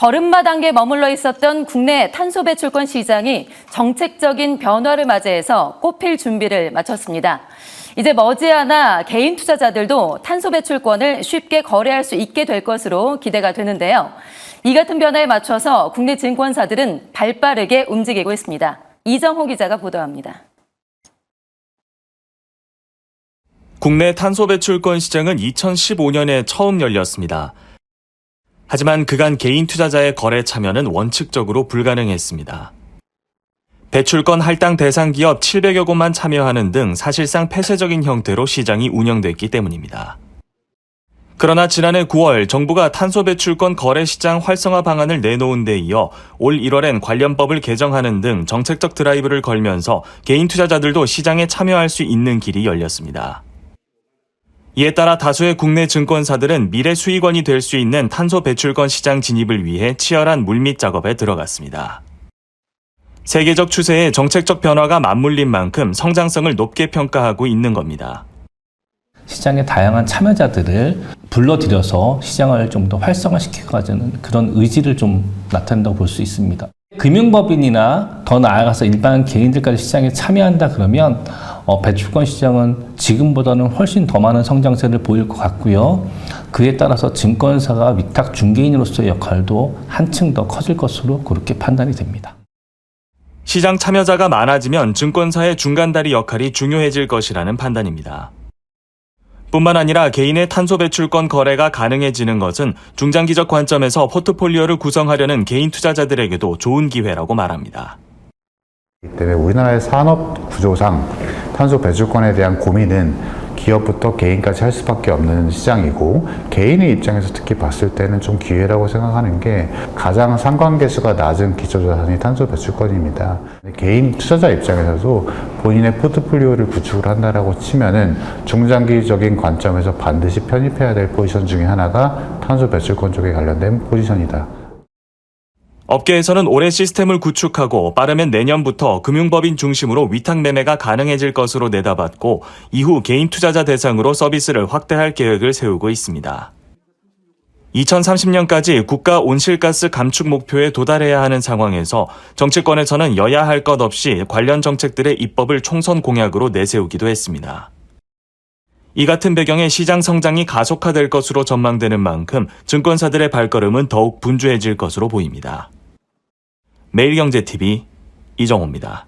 걸음마 단계에 머물러 있었던 국내 탄소 배출권 시장이 정책적인 변화를 맞이해서 꽃필 준비를 마쳤습니다. 이제 머지않아 개인 투자자들도 탄소 배출권을 쉽게 거래할 수 있게 될 것으로 기대가 되는데요. 이 같은 변화에 맞춰서 국내 증권사들은 발빠르게 움직이고 있습니다. 이정호 기자가 보도합니다. 국내 탄소 배출권 시장은 2015년에 처음 열렸습니다. 하지만 그간 개인 투자자의 거래 참여는 원칙적으로 불가능했습니다. 배출권 할당 대상 기업 700여 곳만 참여하는 등 사실상 폐쇄적인 형태로 시장이 운영됐기 때문입니다. 그러나 지난해 9월 정부가 탄소 배출권 거래 시장 활성화 방안을 내놓은 데 이어 올 1월엔 관련법을 개정하는 등 정책적 드라이브를 걸면서 개인 투자자들도 시장에 참여할 수 있는 길이 열렸습니다. 이에 따라 다수의 국내 증권사들은 미래 수익원이 될 수 있는 탄소 배출권 시장 진입을 위해 치열한 물밑 작업에 들어갔습니다. 세계적 추세에 정책적 변화가 맞물린 만큼 성장성을 높게 평가하고 있는 겁니다. 시장의 다양한 참여자들을 불러들여서 시장을 좀 더 활성화시키고자 그런 의지를 좀 나타낸다고 볼 수 있습니다. 금융법인이나 더 나아가서 일반 개인들까지 시장에 참여한다 그러면 배출권 시장은 지금보다는 훨씬 더 많은 성장세를 보일 것 같고요. 그에 따라서 증권사가 위탁 중개인으로서의 역할도 한층 더 커질 것으로 그렇게 판단이 됩니다. 시장 참여자가 많아지면 증권사의 중간다리 역할이 중요해질 것이라는 판단입니다. 뿐만 아니라 개인의 탄소 배출권 거래가 가능해지는 것은 중장기적 관점에서 포트폴리오를 구성하려는 개인 투자자들에게도 좋은 기회라고 말합니다. 때문에 우리나라의 산업 구조상 탄소 배출권에 대한 고민은 기업부터 개인까지 할 수밖에 없는 시장이고, 개인의 입장에서 특히 봤을 때는 좀 기회라고 생각하는 게 가장 상관계수가 낮은 기초자산이 탄소 배출권입니다. 개인 투자자 입장에서도 본인의 포트폴리오를 구축을 한다라고 치면은 중장기적인 관점에서 반드시 편입해야 될 포지션 중에 하나가 탄소 배출권 쪽에 관련된 포지션이다. 업계에서는 올해 시스템을 구축하고 빠르면 내년부터 금융법인 중심으로 위탁 매매가 가능해질 것으로 내다봤고, 이후 개인 투자자 대상으로 서비스를 확대할 계획을 세우고 있습니다. 2030년까지 국가 온실가스 감축 목표에 도달해야 하는 상황에서 정치권에서는 여야 할 것 없이 관련 정책들의 입법을 총선 공약으로 내세우기도 했습니다. 이 같은 배경에 시장 성장이 가속화될 것으로 전망되는 만큼 증권사들의 발걸음은 더욱 분주해질 것으로 보입니다. 매일경제TV 이정호입니다.